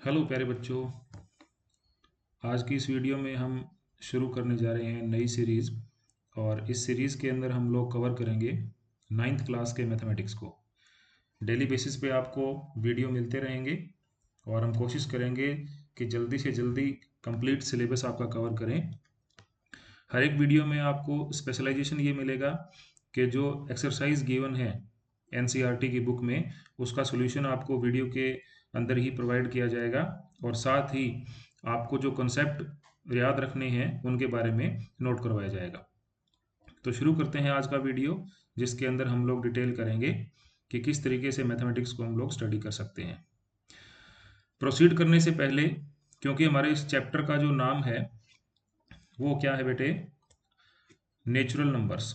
Hello प्यारे बच्चों। आज की इस वीडियो में हम शुरू करने जा रहे हैं नई सीरीज़। और इस सीरीज़ के अंदर हम लोग कवर करेंगे नाइन्थ क्लास के मैथमेटिक्स को। डेली बेसिस पे आपको वीडियो मिलते रहेंगे और हम कोशिश करेंगे कि जल्दी से जल्दी कंप्लीट सिलेबस आपका कवर करें। हर एक वीडियो में आपको स्पेशलाइजेशन ये मिलेगा कि जो एक्सरसाइज गिवन है एनसीईआरटी की बुक में, उसका सॉल्यूशन आपको वीडियो के अंदर ही प्रोवाइड किया जाएगा और साथ ही आपको जो कॉन्सेप्ट याद रखने हैं उनके बारे में नोट करवाया जाएगा। तो शुरू करते हैं आज का वीडियो, जिसके अंदर हम लोग डिटेल करेंगे कि किस तरीके से मैथमेटिक्स को हम लोग स्टडी कर सकते हैं। प्रोसीड करने से पहले, क्योंकि हमारे इस चैप्टर का जो नाम है वो क्या है बेटे, नेचुरल नंबर्स।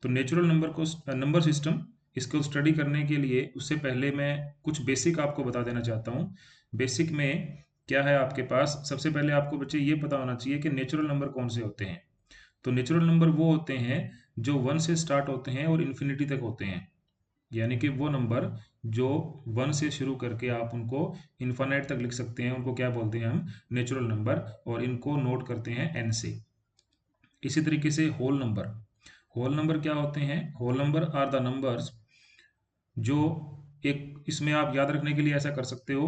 तो नेचुरल नंबर को नंबर सिस्टम इसको स्टडी करने के लिए उससे पहले मैं कुछ बेसिक आपको बता देना चाहता हूँ। बेसिक में क्या है आपके पास, सबसे पहले आपको बच्चे ये पता होना चाहिए कि नेचुरल नंबर कौन से होते हैं। तो नेचुरल नंबर वो होते हैं जो 1 से स्टार्ट होते हैं और इन्फिनिटी तक होते हैं। यानी कि वो नंबर जो 1 से शुरू करके आप उनको इन्फानाइट तक लिख सकते हैं, उनको क्या बोलते हैं हम, नेचुरल नंबर। और इनको नोट करते हैं एन से। इसी तरीके से होल नंबर, होल नंबर क्या होते हैं, whole number are the numbers जो, एक इसमें आप याद रखने के लिए ऐसा कर सकते हो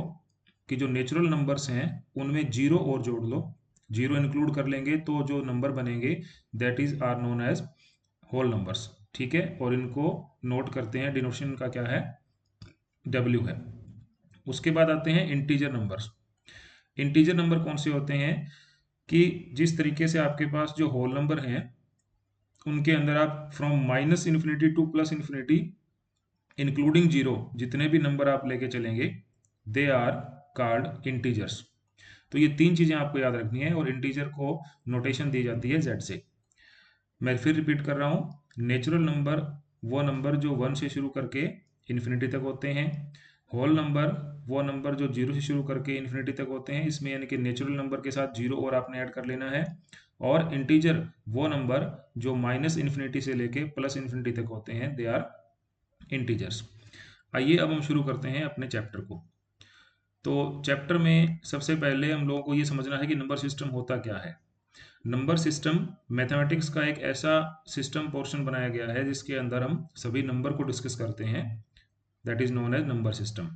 कि जो नेचुरल नंबर्स हैं उनमें जीरो और जोड़ लो, जीरो इंक्लूड कर लेंगे तो जो नंबर बनेंगे that is are known as whole numbers. ठीक है, और इनको नोट करते हैं, डिनोशन का क्या है, डब्ल्यू है। उसके बाद आते हैं इंटीजर नंबर्स। इंटीजर नंबर कौन से होते हैं कि जिस तरीके से आपके पास जो होल नंबर हैं उनके अंदर आप from minus infinity two plus infinity including zero जितने भी नंबर आप लेके चलेंगे दे आर कॉल्ड इंटीजर्स। तो ये तीन चीजें आपको याद रखनी है और इंटीजर को नोटेशन दी जाती है जेड से। मैं फिर रिपीट कर रहा हूँ, नेचुरल नंबर वो नंबर जो 1 से शुरू करके इन्फिनिटी तक होते हैं। होल नंबर वो नंबर जो जीरो से शुरू करके इन्फिनिटी तक होते हैं, इसमें यानी कि नेचुरल नंबर के साथ जीरो और आपने ऐड कर लेना है। और इंटीजर वो नंबर जो माइनस इन्फिनिटी से लेके प्लस इन्फिनिटी तक होते हैं, दे आर इंटीजर्स। आइए अब हम शुरू करते हैं अपने चैप्टर को। तो चैप्टर में सबसे पहले हम लोगों को ये समझना है कि नंबर सिस्टम होता क्या है। नंबर सिस्टम मैथमेटिक्स का एक ऐसा सिस्टम पोर्शन बनाया गया है जिसके अंदर हम सभी नंबर को डिस्कस करते हैं, that is known as number system.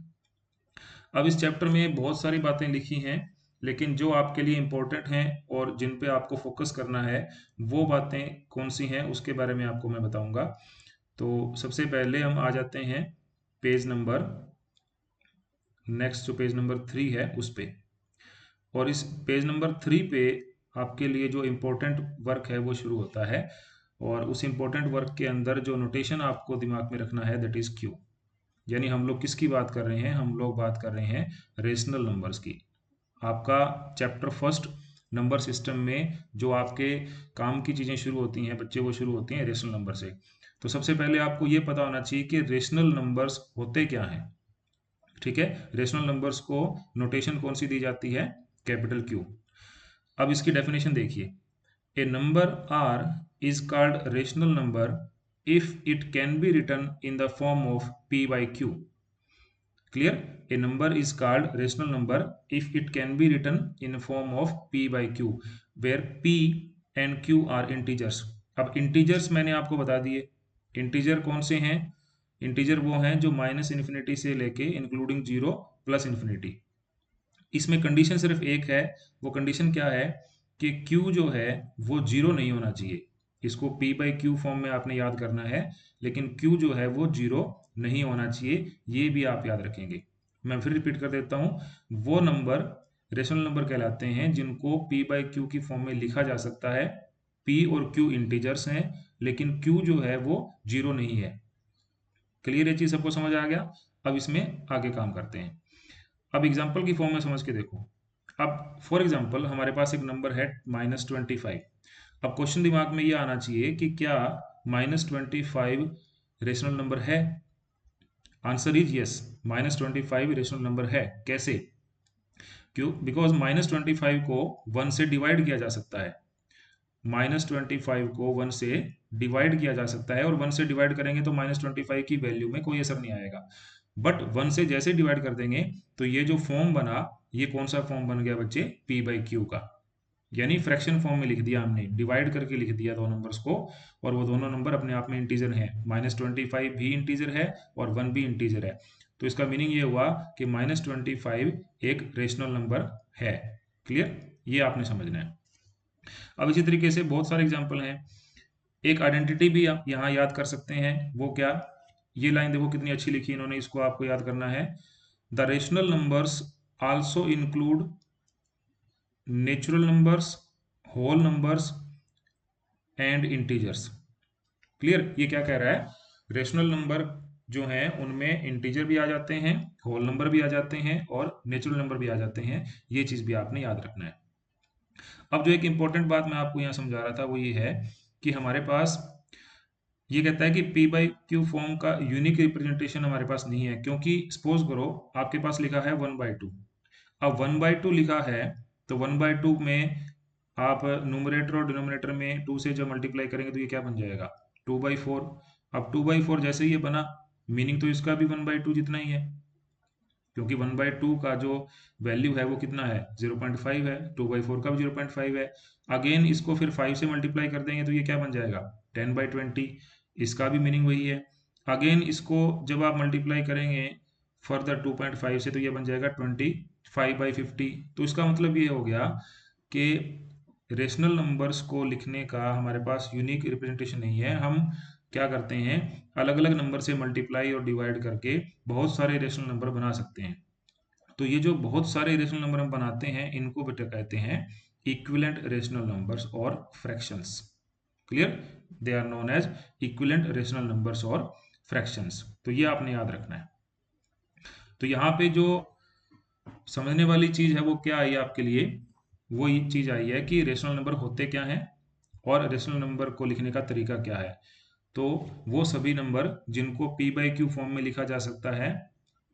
अब इस चैप्टर में बहुत सारी बातें लिखी हैं, लेकिन जो आपके लिए इंपॉर्टेंट हैं और जिन पे आपको फोकस करना है वो बातें कौन सी हैं उसके बारे में आपको मैं बताऊंगा। तो सबसे पहले हम आ जाते हैं पेज नंबर, नेक्स्ट जो पेज नंबर 3 है उस पे। और इस पेज नंबर 3 पे आपके लिए जो इम्पोर्टेंट वर्क है वो शुरू होता है। और उस इम्पोर्टेंट वर्क के अंदर जो नोटेशन आपको दिमाग में रखना है दैट इज क्यू। यानी हम लोग किसकी बात कर रहे हैं, हम लोग बात कर रहे हैं रेशनल नंबर्स की। आपका चैप्टर फर्स्ट नंबर सिस्टम में जो आपके काम की चीज़ें शुरू होती हैं बच्चे, वो शुरू होती हैं रेशनल नंबर से। तो सबसे पहले आपको ये पता होना चाहिए कि रेशनल नंबर्स होते क्या हैं। ठीक है, रेशनल नंबर्स को नोटेशन कौन सी दी जाती है, कैपिटल क्यू। अब इसकी डेफिनेशन देखिए, a number r is called rational number if it can be written in the form of p by q. Clear, a number is called rational number if it can be written in form of p by q, where p and q are integers. अब integers मैंने आपको बता दिए, integer कौन से हैं, integer वो हैं जो माइनस इन्फिनिटी से लेके इंक्लूडिंग जीरो प्लस इन्फिनिटी। इसमें कंडीशन सिर्फ एक है, वो कंडीशन क्या है कि q जो है वो जीरो नहीं होना चाहिए। इसको p बाई क्यू फॉर्म में आपने याद करना है, लेकिन q जो है वो जीरो नहीं होना चाहिए, ये भी आप याद रखेंगे। मैं फिर रिपीट कर देता हूँ, वो नंबर रेशनल नंबर कहलाते हैं जिनको p बाई क्यू की फॉर्म में लिखा जा सकता है। p और q इंटीजर्स हैं, लेकिन q जो है वो जीरो नहीं है। क्लियर, ये चीज सबको समझ आ गया। अब इसमें आगे काम करते हैं। अब एग्जाम्पल की फॉर्म में समझ के देखो। अब फॉर एग्जाम्पल हमारे पास एक नंबर है -25। अब क्वेश्चन दिमाग में ये आना चाहिए कि क्या -25 रेशनल नंबर है। Answer is yes, -25 rational number है। कैसे, क्यों, बिकॉज -25 को 1 से डिवाइड किया जा सकता है। -25 को 1 से डिवाइड किया जा सकता है और 1 से डिवाइड करेंगे तो -25 की वैल्यू में कोई असर नहीं आएगा। बट 1 से जैसे डिवाइड कर देंगे तो ये जो फॉर्म बना, ये कौन सा फॉर्म बन गया बच्चे, p बाई क्यू का, यानी फ्रैक्शन फॉर्म में लिख दिया हमने, डिवाइड करके लिख दिया दो नंबर्स को, और वो दोनों नंबर अपने आप में इंटीजर हैं, -25 भी इंटीजर है और 1 भी इंटीजर है। तो इसका मीनिंग ये हुआ कि -25 एक रेशनल नंबर है। क्लियर, ये आपने समझना है। अब इसी तरीके से बहुत सारे एग्जाम्पल हैं। एक आइडेंटिटी भी आप यहाँ याद कर सकते हैं, वो क्या, ये लाइन देखो कितनी अच्छी लिखी इन्होंने, इसको आपको याद करना है। The rational numbers also include natural numbers, whole numbers and integers. Clear, ये क्या कह रहा है, रेशनल नंबर जो हैं उनमें इंटीजर भी आ जाते हैं, होल नंबर भी आ जाते हैं और नेचुरल नंबर भी आ जाते हैं। ये चीज़ भी आपने याद रखना है। अब जो एक इंपॉर्टेंट बात मैं आपको यहाँ समझा रहा था वो ये है कि हमारे पास ये कहता है कि p बाई क्यू फॉर्म का यूनिक रिप्रेजेंटेशन हमारे पास नहीं है, क्योंकि सपोज करो आपके पास लिखा है 1/2। अब 1/2 लिखा है तो 1/2 में आप न्यूमरेटर और डिनोमिनेटर में 2 से जब मल्टीप्लाई करेंगे तो ये क्या बन जाएगा, 2/4। अब 2/4 जैसे ही ये बना, मीनिंग तो इसका भी 1/2 जितना ही है, क्योंकि 1/2 का जो वैल्यू है वो कितना है, 0.5 है, 2/4 का भी 0.5 है। अगेन इसको फिर 5 से मल्टीप्लाई कर देंगे तो ये क्या बन जाएगा, 10/20, इसका भी मीनिंग वही है। अगेन इसको जब आप मल्टीप्लाई करेंगे फर्दर 2.5 से तो ये बन जाएगा 25/50। तो इसका मतलब ये हो गया कि रेशनल नंबर्स को लिखने का हमारे पास यूनिक रिप्रेजेंटेशन नहीं है। हम क्या करते हैं, अलग अलग नंबर से मल्टीप्लाई और डिवाइड करके बहुत सारे रेशनल नंबर बना सकते हैं। तो ये जो बहुत सारे रेशनल नंबर हम बनाते हैं इनको बेटा कहते हैं इक्विवेलेंट रेशनल नंबर्स और fractions. Clear, they are known as equivalent rational numbers और फ्रैक्शंस। तो ये आपने याद रखना है। तो यहाँ पे जो समझने वाली चीज है वो क्या आई आपके लिए, वो ये चीज आई है कि रेशनल नंबर होते क्या हैं और रेशनल नंबर को लिखने का तरीका क्या है। तो वो सभी नंबर जिनको p बाई क्यू फॉर्म में लिखा जा सकता है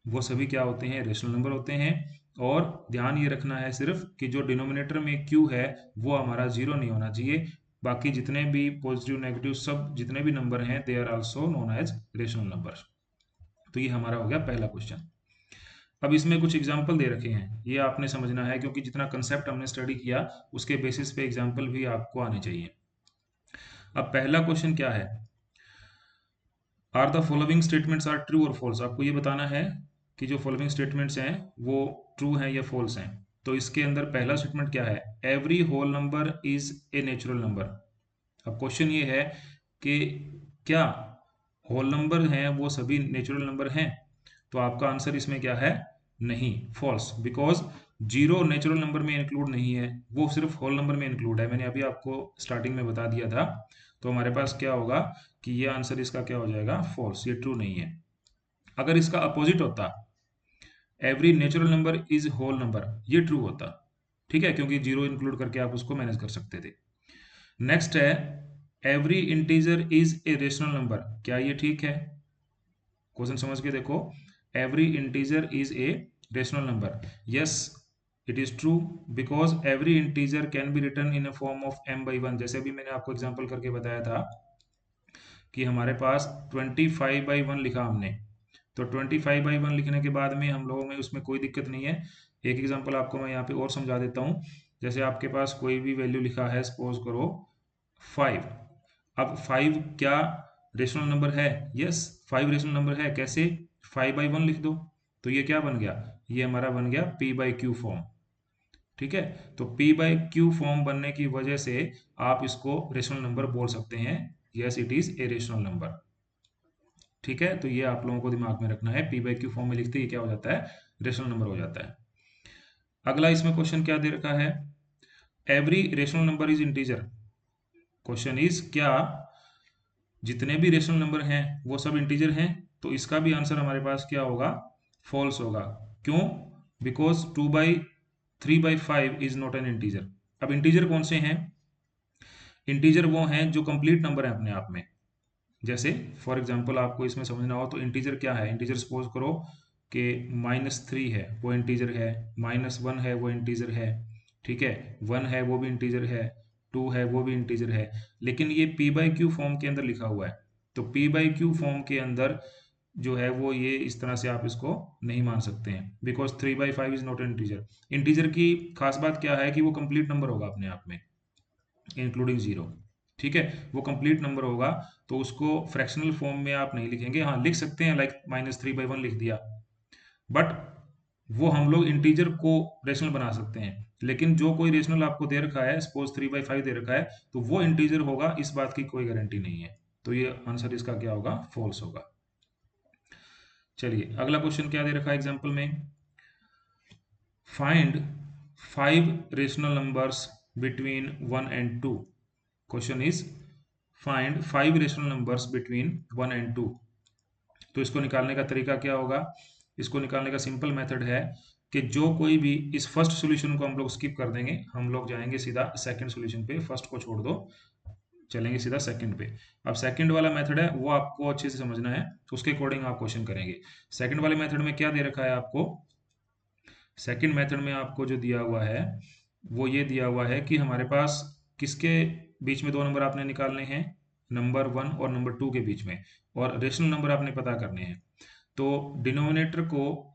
वो सभी क्या होते हैं, रेशनल नंबर होते हैं। और ध्यान ये रखना है सिर्फ कि जो डिनोमिनेटर में q है वो हमारा 0 नहीं होना चाहिए। बाकी जितने भी पॉजिटिव नेगेटिव सब जितने भी नंबर हैं they are also known as rational number. तो ये हमारा हो गया पहला क्वेश्चन। अब इसमें कुछ एग्जाम्पल दे रखे हैं, ये आपने समझना है, क्योंकि जितना कंसेप्ट हमने स्टडी किया उसके बेसिस पे एग्जाम्पल भी आपको आने चाहिए। अब पहला क्वेश्चन क्या है, are the following statements are true और फॉल्स। आपको ये बताना है कि जो फॉलोइंग स्टेटमेंट्स हैं वो ट्रू हैं या फॉल्स हैं। तो इसके अंदर पहला स्टेटमेंट क्या है, every whole number is a natural number. अब क्वेश्चन ये है कि क्या होल नंबर हैं वो सभी नेचुरल नंबर हैं, तो आपका आंसर इसमें क्या है, नहीं, फॉल्स, बिकॉज 0 नेचुरल नंबर में इंक्लूड नहीं है, वो सिर्फ होल नंबर में इंक्लूड है। मैंने अभी आपको स्टार्टिंग में बता दिया था। तो हमारे पास क्या होगा कि ये आंसर इसका क्या हो जाएगा, फॉल्स, ये ट्रू नहीं है। अगर इसका अपोजिट होता, every natural number is whole number, ये ट्रू होता, ठीक है, क्योंकि 0 इंक्लूड करके आप उसको मैनेज कर सकते थे। नेक्स्ट है every integer is a rational number. क्या ये ठीक है, क्वेश्चन समझ के देखो, every integer is a rational number, yes it is true, because every integer can be written in a form of m/1। जैसे भी मैंने आपको एग्जांपल करके बताया था कि हमारे पास 25/1 लिखा हमने, तो 25/1 लिखने के बाद में हम लोगों में उसमें कोई दिक्कत नहीं है। एक एग्जांपल आपको मैं यहाँ पे और समझा देता हूँ। जैसे आपके पास कोई भी वैल्यू लिखा है, सपोज करो 5। अब 5 क्या रेशनल नंबर है, यस 5 रेशनल नंबर है। कैसे, 5/1 लिख दो, तो ये क्या बन गया, ये हमारा बन गया p बाई क्यू फॉर्म। ठीक है, तो p बाई क्यू फॉर्म बनने की वजह से आप इसको रेशनल नंबर बोल सकते हैं, yes it is a rational number. ठीक है, तो ये आप लोगों को दिमाग में रखना है, p बाई क्यू फॉर्म में लिखते ही क्या हो जाता है, रेशनल नंबर हो जाता है। अगला इसमें क्वेश्चन क्या दे रखा है, every rational number is integer. Question is क्या जितने भी रेशनल नंबर हैं वो सब इंटीजर हैं, तो इसका भी आंसर हमारे पास क्या होगा, फॉल्स होगा। क्यों, because 3/5 is not an integer. अब इंटीजर कौन से हैं, इंटीजर वो हैं जो कंप्लीट नंबर है अपने आप में। जैसे फॉर एग्जांपल आपको इसमें समझना हो तो इंटीजर क्या है, इंटीजर सपोज करो कि -3 है वो इंटीजर है, -1 है वो इंटीजर है, ठीक है, 1 है वो भी इंटीजर है, 2 है वो भी इंटीजर है। लेकिन ये p बाई क्यू फॉर्म के अंदर लिखा हुआ है, तो p बाई क्यू फॉर्म के अंदर जो है वो ये इस तरह से आप इसको नहीं मान सकते हैं, because 3/5 is not an integer. Integer की खास बात क्या है कि वो कंप्लीट नंबर होगा अपने आप में, इंक्लूडिंग जीरो। ठीक है, वो कंप्लीट नंबर होगा, तो उसको फ्रैक्शनल फॉर्म में आप नहीं लिखेंगे। हाँ, लिख सकते हैं, लाइक -3/1 लिख दिया, बट वो हम लोग इंटीजर को रेशनल बना सकते हैं। लेकिन जो कोई रेशनल आपको दे रखा है, सपोज 3/5 दे रखा है, तो वो इंटीजर होगा, इस बात की कोई गारंटी नहीं है। तो ये आंसर इसका क्या होगा, फॉल्स होगा। चलिए अगला क्वेश्चन क्या दे रखा है एग्जाम्पल में, find 5 rational numbers between 1 and 2। Question is find 5 rational numbers between 1 and 2। तो इसको निकालने का तरीका क्या होगा, इसको निकालने का सिंपल मेथड है कि जो कोई भी इस फर्स्ट सॉल्यूशन को हम लोग स्किप कर देंगे, हम लोग जाएंगे सीधा सेकंड सॉल्यूशन पे, फर्स्ट को छोड़ दो, चलेंगे सीधा सेकंड पे। अब सेकंड वाला मेथड है वो आपको अच्छे से समझना है, तो उसके अकॉर्डिंग आप क्वेश्चन करेंगे। सेकंड वाले मेथड में क्या दे रखा है आपको, सेकंड मेथड में आपको जो दिया हुआ है वो ये दिया हुआ है कि हमारे पास किसके बीच में दो नंबर आपने निकालने हैं, नंबर 1 और नंबर 2 के बीच में, और रेशनल नंबर आपने पता करने हैं। तो डिनोमिनेटर को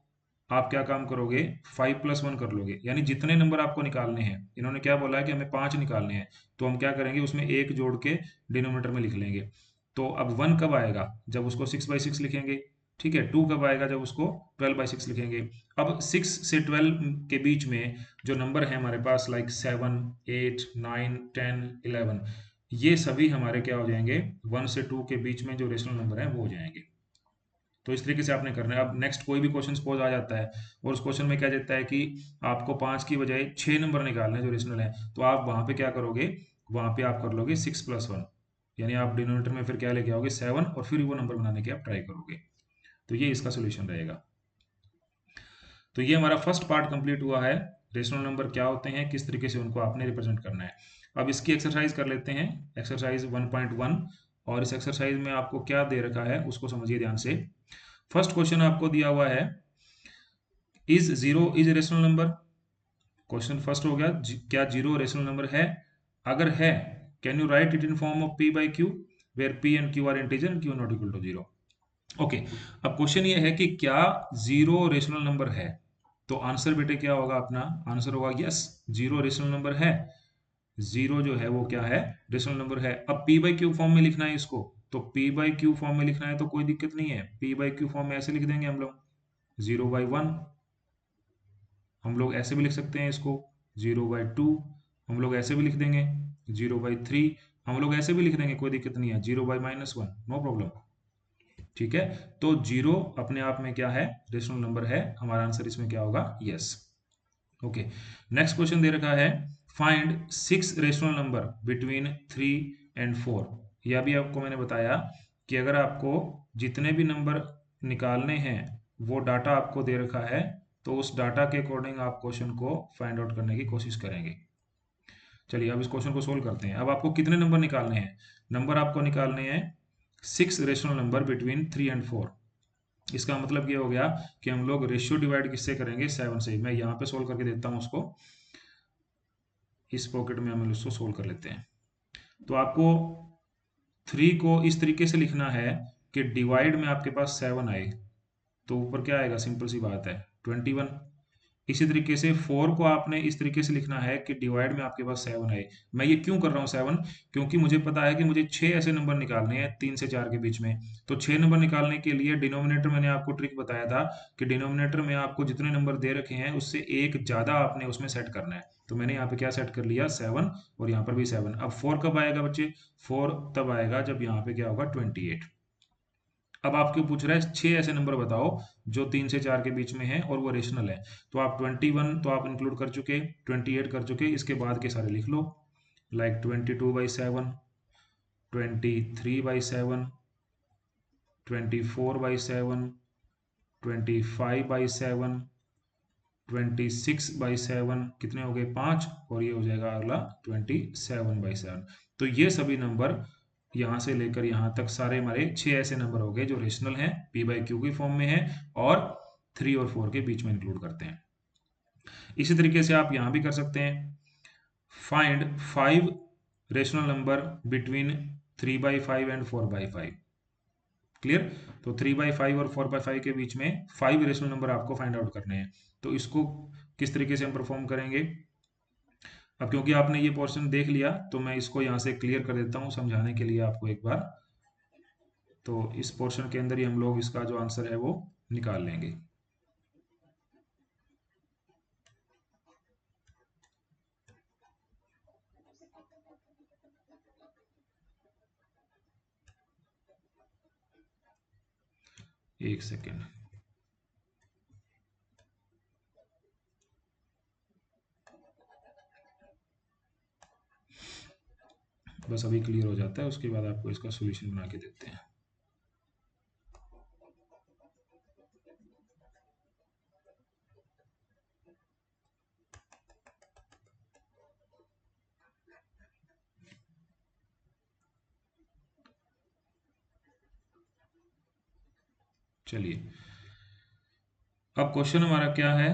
आप क्या काम करोगे, 5+1 कर लोगे, यानी जितने नंबर आपको निकालने हैं, इन्होंने क्या बोला है कि हमें 5 निकालने हैं, तो हम क्या करेंगे, उसमें एक जोड़ के डिनोमिनेटर में लिख लेंगे। तो अब 1 कब आएगा, जब उसको 6/6 लिखेंगे। ठीक है, 2 कब आएगा, जब उसको 12/6 लिखेंगे। अब 6 से 12 के बीच में जो नंबर है हमारे पास, लाइक 7, 8, 9, 10, 11, ये सभी हमारे क्या हो जाएंगे, 1 से 2 के बीच में जो रेशनल नंबर है वो हो जाएंगे। तो इस तरीके से आपने करना है। अब नेक्स्ट कोई भी क्वेश्चन सपोज आ जाता है और उस क्वेश्चन में क्या देता है कि आपको 5 की बजाय 6 नंबर निकालने हैं जो रेशनल है, तो आप वहां पे क्या करोगे, वहां पे आप कर लोगे 6+1, यानी आप डिनोमिनेटर में फिर क्या लेके आओगे, 7, और फिर वो नंबर बनाने की आप ट्राई करोगे। तो ये इसका सोल्यूशन रहेगा। तो ये हमारा फर्स्ट पार्ट कंप्लीट हुआ है, रेशनल नंबर क्या होते हैं, किस तरीके से उनको आपने रिप्रेजेंट करना है। अब इसकी एक्सरसाइज कर लेते हैं, एक्सरसाइज 1.1। और इस एक्सरसाइज में आपको क्या दे रखा है उसको समझिए ध्यान से। फर्स्ट क्वेश्चन आपको दिया हुआ है, is zero is rational number. Question first हो गया, क्या जीरो रेशनल नंबर है, अगर है can you write it in form of p/q, where p and q are integer and q not equal to zero. Okay, अब question ये है कि क्या जीरो रेशनल नंबर है, तो आंसर बेटे क्या होगा अपना, आंसर होगा यस, जीरो रेशनल नंबर है। जीरो जो है वो क्या है, रेशनल नंबर है। अब p/q फॉर्म में लिखना है इसको, तो p/q फॉर्म में लिखना है तो कोई दिक्कत नहीं है, p/q फॉर्म में ऐसे लिख देंगे हम लोग, 0/1, हम लोग ऐसे भी लिख सकते हैं इसको, 0/2, हम लोग ऐसे भी लिख देंगे, 0/3, हम लोग ऐसे भी लिख देंगे, कोई दिक्कत नहीं है, 0/-1, नो प्रॉब्लम। ठीक है, तो जीरो अपने आप में क्या है, रेशनल नंबर है, हमारा आंसर इसमें क्या होगा, यस। ओके, नेक्स्ट क्वेश्चन दे रखा है, find 6 rational number between 3 and 4। यह भी आपको मैंने बताया कि अगर आपको जितने भी नंबर निकालने हैं वो डाटा आपको दे रखा है, तो उस डाटा के अकॉर्डिंग आप क्वेश्चन को फाइंड आउट करने की कोशिश करेंगे। चलिए अब इस क्वेश्चन को सोल्व करते हैं। अब आपको कितने नंबर निकालने हैं, नंबर आपको निकालने हैं 6 रेशनल नंबर बिटवीन 3 एंड 4। इसका मतलब ये हो गया कि हम लोग रेशियो डिवाइड किससे करेंगे, 7 से। मैं यहाँ पे सोल्व करके देता हूँ उसको, इस पॉकेट में हम उसको सोल्व कर लेते हैं। तो आपको 3 को इस तरीके से लिखना है कि डिवाइड में आपके पास 7 आए, तो ऊपर क्या आएगा, सिंपल सी बात है, 21। इसी तरीके से 4 को आपने इस तरीके से लिखना है कि डिवाइड में आपके पास 7 आए। मैं ये क्यों कर रहा हूँ 7, क्योंकि मुझे पता है कि मुझे 6 ऐसे नंबर निकालने हैं 3 से 4 के बीच में। तो 6 नंबर निकालने के लिए डिनोमिनेटर, मैंने आपको ट्रिक बताया था कि डिनोमिनेटर में आपको जितने नंबर दे रखे हैं उससे एक ज़्यादा आपने उसमें सेट करना है। तो मैंने यहाँ पे क्या सेट कर लिया, 7, और यहाँ पर भी 7। अब 4 कब आएगा बच्चे, 4 तब आएगा जब यहाँ पे क्या होगा, 28। अब आपको पूछ रहा है 6 ऐसे नंबर बताओ जो 3 से 4 के बीच में है और वो रेशनल है। तो आप 21 तो आप इंक्लूड कर चुके, 28 कर चुके, इसके बाद के सारे लिख लो, लाइक 22/7, 23/7, 24/7, 25/7, 26/7, कितने हो गए, 5, और ये हो जाएगा अगला 27/7। तो ये सभी नंबर यहाँ से लेकर यहाँ तक सारे हमारे 6 ऐसे नंबर हो गए जो रेशनल हैं, p/q की फॉर्म में है, और 3 और 4 के बीच में इंक्लूड करते हैं। इसी तरीके से आप यहाँ भी कर सकते हैं, find 5 rational number between 3/5 and 4/5। Clear. तो 3/5 और 4/5 के बीच में 5 रेशनल नंबर आपको फाइंड आउट करने हैं। तो इसको किस तरीके से हम परफॉर्म करेंगे? अब क्योंकि आपने ये पोर्शन देख लिया तो मैं इसको यहाँ से क्लियर कर देता हूँ समझाने के लिए आपको एक बार। तो इस पोर्शन के अंदर ही हम लोग इसका जो आंसर है वो निकाल लेंगे। एक सेकेंड। बस अभी क्लियर हो जाता है, उसके बाद आपको इसका सॉल्यूशन बना के देते हैं। चलिए, अब क्वेश्चन हमारा क्या है?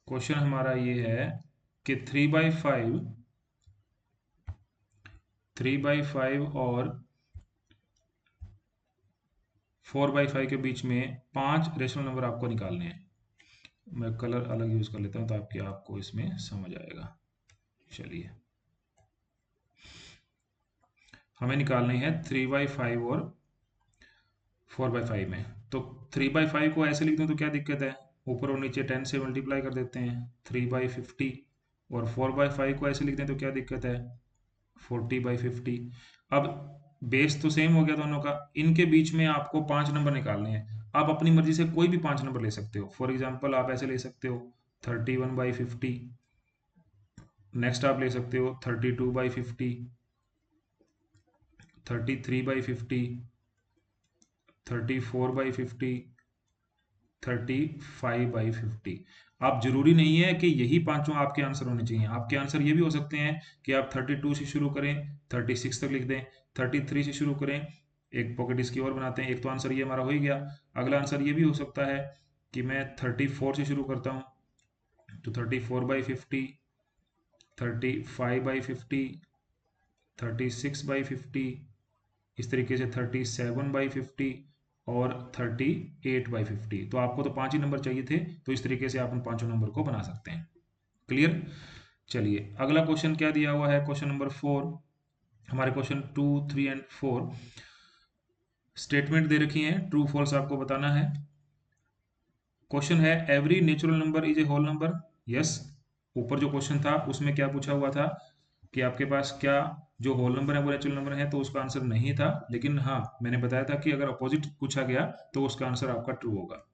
क्वेश्चन हमारा ये है कि 3/5 और 4/5 के बीच में 5 रेशनल नंबर आपको निकालने हैं। मैं कलर अलग यूज कर लेता हूँ ताकि आपको इसमें समझ आएगा। चलिए, हमें निकालने हैं 3/5 और 4/5 में। तो 3/5 को ऐसे लिख दूं तो क्या दिक्कत है? ऊपर और नीचे 10 से मल्टीप्लाई कर देते हैं, 3/50। और 4/5 को ऐसे लिख दें तो क्या दिक्कत है? 40/50। अब बेस तो सेम हो गया दोनों का, इनके बीच में आपको 5 नंबर निकालने हैं। आप अपनी मर्जी से कोई भी 5 नंबर ले सकते हो। फॉर एग्जाम्पल आप ऐसे ले सकते हो 31/50। नेक्स्ट आप ले सकते हो 32/50, 33/50, 34/50, 35/50। आप जरूरी नहीं है कि यही पांचों आपके आंसर होने चाहिए। आपके आंसर ये भी हो सकते हैं कि आप 32 से शुरू करें, 36 तक लिख दें, 33 से शुरू करें। एक पॉकेट इसकी और बनाते हैं। एक तो आंसर ये हमारा हो ही गया। अगला आंसर ये भी हो सकता है कि मैं 34 से शुरू करता हूँ, तो 34/50, 35/50, 36/50, इस तरीके से 37/50 और 38/50। तो आपको तो 5 ही नंबर चाहिए थे, तो इस तरीके से आप उन पांचों नंबर को बना सकते हैं। क्लियर। चलिए, अगला क्वेश्चन क्या दिया हुआ है? Question number 4। हमारे क्वेश्चन 2, 3 एंड 4 स्टेटमेंट दे रखी हैं, ट्रू फॉल्स आपको बताना है। क्वेश्चन है every natural number is a whole number. Yes. ऊपर जो क्वेश्चन था उसमें क्या पूछा हुआ था कि आपके पास क्या जो होल नंबर है वो नेचुरल नंबर है, तो उसका आंसर नहीं था। लेकिन हाँ, मैंने बताया था कि अगर अपोजिट पूछा गया तो उसका आंसर आपका ट्रू होगा।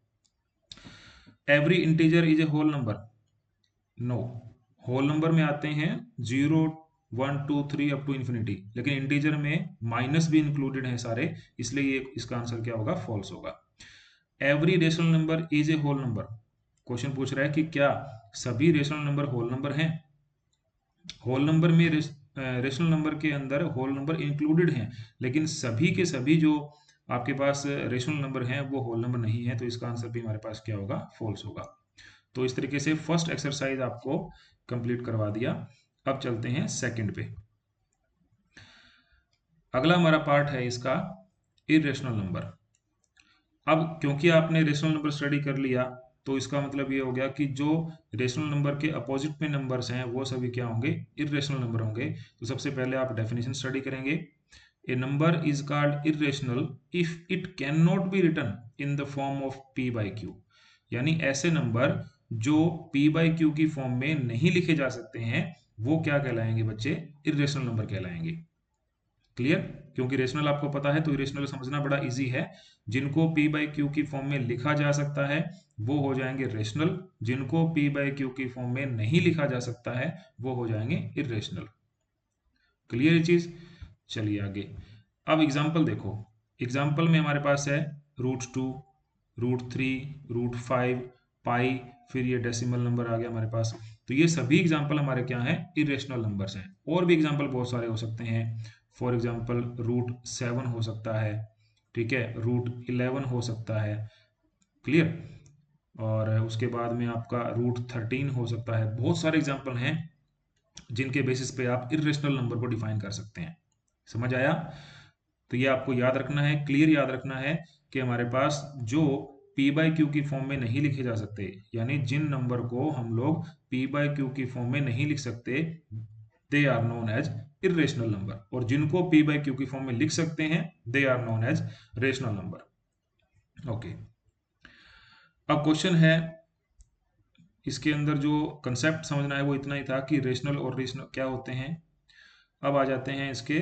Every integer is a whole number. No, whole number में आते हैं 0, 1, 2, 3 अप टू इन्फिनिटी, लेकिन इंटीजर में माइनस भी इंक्लूडेड है सारे, इसलिए ये इसका आंसर क्या होगा? फॉल्स होगा। Every rational number is a whole number. Question पूछ रहा है कि क्या सभी रेशनल नंबर होल नंबर हैं? होल नंबर में रेशनल नंबर के अंदर होल नंबर इंक्लूडेड हैं, लेकिन सभी के सभी जो आपके पास रेशनल नंबर हैं वो होल नंबर नहीं है, तो इसका आंसर भी हमारे पास क्या होगा? फॉल्स होगा। तो इस तरीके से फर्स्ट एक्सरसाइज आपको कंप्लीट करवा दिया। अब चलते हैं सेकंड पे। अगला हमारा पार्ट है इसका इरेशनल नंबर। अब क्योंकि आपने रेशनल नंबर स्टडी कर लिया, तो इसका मतलब ये हो गया कि जो रेशनल नंबर के अपोजिट में नंबर्स हैं वो सभी क्या होंगे? इरेशनल नंबर होंगे। तो सबसे पहले आप डेफिनेशन स्टडी करेंगे। A number is called irrational if it can not be written in the form of p/q। यानी ऐसे नंबर जो p/q की फॉर्म में नहीं लिखे जा सकते हैं वो क्या कहलाएंगे बच्चे? इरेशनल नंबर कहलाएंगे। क्लियर। क्योंकि रेशनल आपको पता है तो इरेशनल समझना बड़ा इजी है। जिनको p/q की फॉर्म में लिखा जा सकता है वो हो जाएंगे रेशनल, जिनको p/q की फॉर्म में नहीं लिखा जा सकता है वो हो जाएंगे इरेशनल। क्लियर ये चीज। चलिए आगे। अब एग्जाम्पल देखो। एग्जाम्पल में हमारे पास है √2, √3, √5, पाई, फिर ये डेसिमल नंबर आ गया हमारे पास। तो ये सभी एग्जाम्पल हमारे क्या हैं? इरेशनल नंबर्स हैं। और भी एग्जाम्पल बहुत सारे हो सकते हैं। फॉर एग्जाम्पल √7 हो सकता है, ठीक है, √11 हो सकता है। क्लियर। और उसके बाद में आपका √13 हो सकता है। बहुत सारे एग्जाम्पल हैं जिनके बेसिस पे आप इरेशनल नंबर को डिफाइन कर सकते हैं। समझ आया? तो ये आपको याद रखना है, क्लियर याद रखना है कि हमारे पास जो p बाई क्यू की फॉर्म में नहीं लिखे जा सकते, यानी जिन नंबर को हम लोग p बाई क्यू की फॉर्म में नहीं लिख सकते, they are known as irrational number, और जिनको p बाई क्यू की फॉर्म में लिख सकते हैं they are known as rational number. Okay, अब क्वेश्चन है, इसके अंदर जो कंसेप्ट समझना है वो इतना ही था कि रेशनल और रेशनल क्या होते हैं। अब आ जाते हैं इसके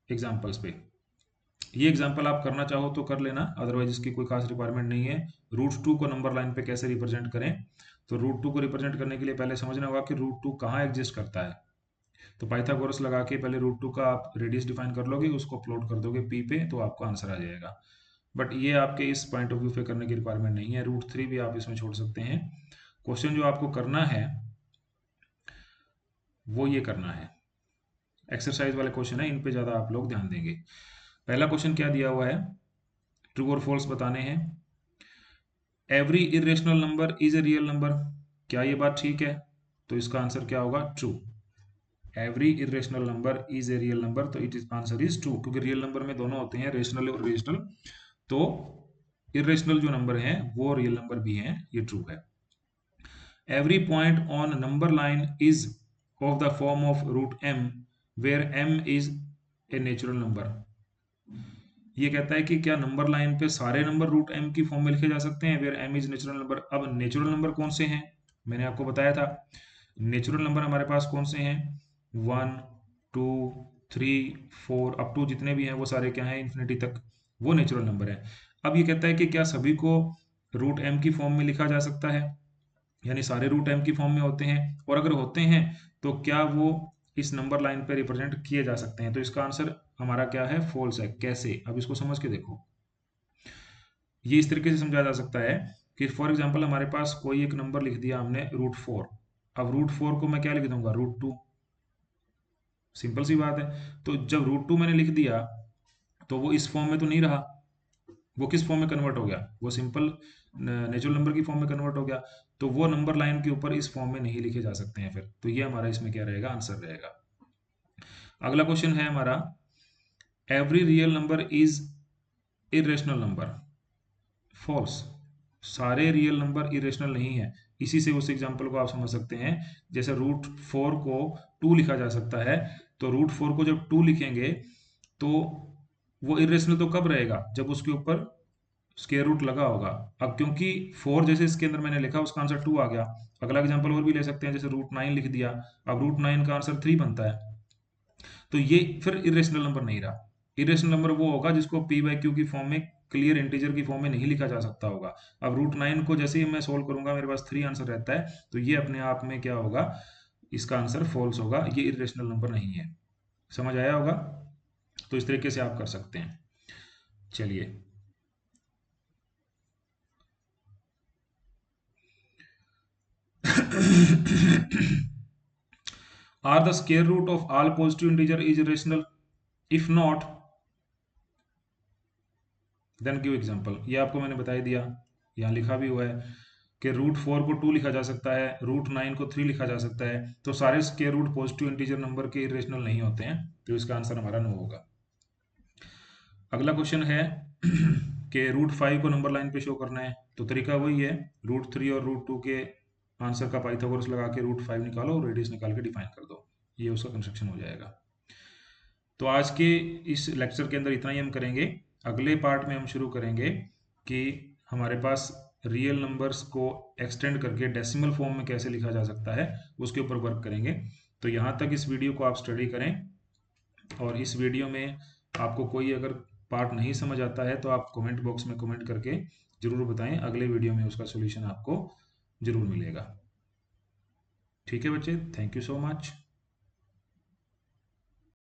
एग्जाम्पल्स पे। ये एग्जाम्पल आप करना चाहो तो कर लेना, अदरवाइज इसकी कोई खास रिक्वायरमेंट नहीं है। √2 को नंबर लाइन पे कैसे रिप्रेजेंट करें, तो √2 को रिप्रेजेंट करने के लिए पहले समझना होगा कि √2 कहाँ एग्जिस्ट करता है। तो पाइथागोरस लगा के पहले √2 का आप रेडियस डिफाइन कर लोगे, उसको प्लॉट कर दोगे p पे, तो आपको आंसर आ जाएगा। बट ये आपके इस पॉइंट ऑफ व्यू पे करने की रिक्वायरमेंट नहीं है, √3 भी आप इसमें छोड़ सकते हैं। क्वेश्चन जो आपको करना है वो ये करना है, एक्सरसाइज वाले क्वेश्चन है, इन पे ज़्यादा आप लोग ध्यान देंगे। पहला क्वेश्चन क्या दिया हुआ है, ट्रू और फॉल्स बताने हैं। Every irrational number is a real number, क्या ये बात ठीक है? तो इसका आंसर क्या होगा, true. Every irrational number is a real number, तो it is answer is true, क्योंकि रियल नंबर में दोनों होते हैं, रेशनल और इरेशनल। तो इरेशनल जो नंबर हैं वो रियल नंबर भी हैं, ये ट्रू है। Every point on number line is of the form of √m where m is a natural number. ये कहता है कि क्या नंबर लाइन पे सारे नंबर √m की फॉर्म में लिखे जा सकते हैं where m is natural number. अब नेचुरल नंबर कौन से हैं, मैंने आपको बताया था, नेचुरल नंबर हमारे पास कौन से हैं, 1 2 3 4 अप टू जितने भी हैं वो सारे क्या हैं, इन्फिनिटी तक, वो नेचुरल नंबर है। अब ये कहता है कि क्या सभी को √m की फॉर्म में लिखा जा सकता है, यानी सारे √m की फॉर्म में होते हैं, और अगर होते हैं तो क्या वो इस नंबर लाइन पे रिप्रेजेंट किए जा सकते हैं। तो इसका आंसर हमारा क्या है, फॉल्स है। कैसे, अब इसको समझ के देखो। ये इस तरीके से समझा जा सकता है कि फॉर एग्जांपल हमारे पास कोई एक नंबर लिख दिया हमने √4, अब √4 को मैं क्या लिख दूंगा, √2, सिंपल सी बात है। तो जब √2 मैंने लिख दिया तो वो इस फॉर्म में तो नहीं रहा, वो किस फॉर्म में कन्वर्ट हो गया, वो सिंपल नेचुरल नंबर की फॉर्म में कन्वर्ट हो गया। तो वो नंबर लाइन के ऊपर इस फॉर्म में नहीं लिखे जा सकते हैं फिर, तो ये हमारा इसमें क्या रहेगा, आंसर रहेगा। अगला क्वेश्चन है हमारा, every real number is irrational number. False, सारे रियल नंबर इरेशनल नहीं है। इसी से उस एग्जांपल को आप समझ सकते हैं, जैसे √4 को 2 लिखा जा सकता है, तो √4 को जब 2 लिखेंगे तो वो इरेशनल तो कब रहेगा, जब उसके ऊपर स्क्वायर रूट लगा होगा। अब क्योंकि 4 जैसे इसके अंदर मैंने लिखा, उसका आंसर 2 आ गया। अगला एग्जांपल और भी ले सकते हैं, जैसे √9 लिख दिया, अब √9 का आंसर 3 बनता है, तो ये फिर इरेशनल नंबर नहीं रहा। इरेशनल नंबर वो होगा जिसको p बाई क्यू की फॉर्म में, क्लियर इंटीजर की फॉर्म में नहीं लिखा जा सकता होगा। अब √9 को जैसे ही मैं सोल्व करूंगा मेरे पास 3 आंसर रहता है, तो ये अपने आप में क्या होगा, इसका आंसर फॉल्स होगा, ये इरेशनल नंबर नहीं है। समझ आया होगा, तो इस तरीके से आप कर सकते हैं। चलिए Are the square root of all positive integer is rational? If not, then give example। ये आपको मैंने बता ही दिया, यहाँ लिखा भी हुआ है कि √4 को 2 लिखा जा सकता है, √9 को 3 लिखा जा सकता है, तो सारे square root positive integer number के इरेशनल नहीं होते हैं, तो इसका आंसर हमारा नो होगा। अगला क्वेश्चन है कि √5 को नंबर लाइन पे शो करना है, तो तरीका वही है, √3 और √2 के आंसर का पाइथागोरस लगा के √5 निकालो और रेडियस निकाल के डिफाइन कर दो, ये उसका कंस्ट्रक्शन हो जाएगा। तो आज के इस लेक्चर के अंदर इतना ही हम करेंगे। अगले पार्ट में हम शुरू करेंगे कि हमारे पास रियल नंबर्स को एक्सटेंड करके डेसिमल फॉर्म में कैसे लिखा जा सकता है, उसके ऊपर वर्क करेंगे। तो यहाँ तक इस वीडियो को आप स्टडी करें, और इस वीडियो में आपको कोई अगर पार्ट नहीं समझ आता है तो आप कमेंट बॉक्स में कमेंट करके ज़रूर बताएं, अगले वीडियो में उसका सोल्यूशन आपको ज़रूर मिलेगा। ठीक है बच्चे, थैंक यू सो मच।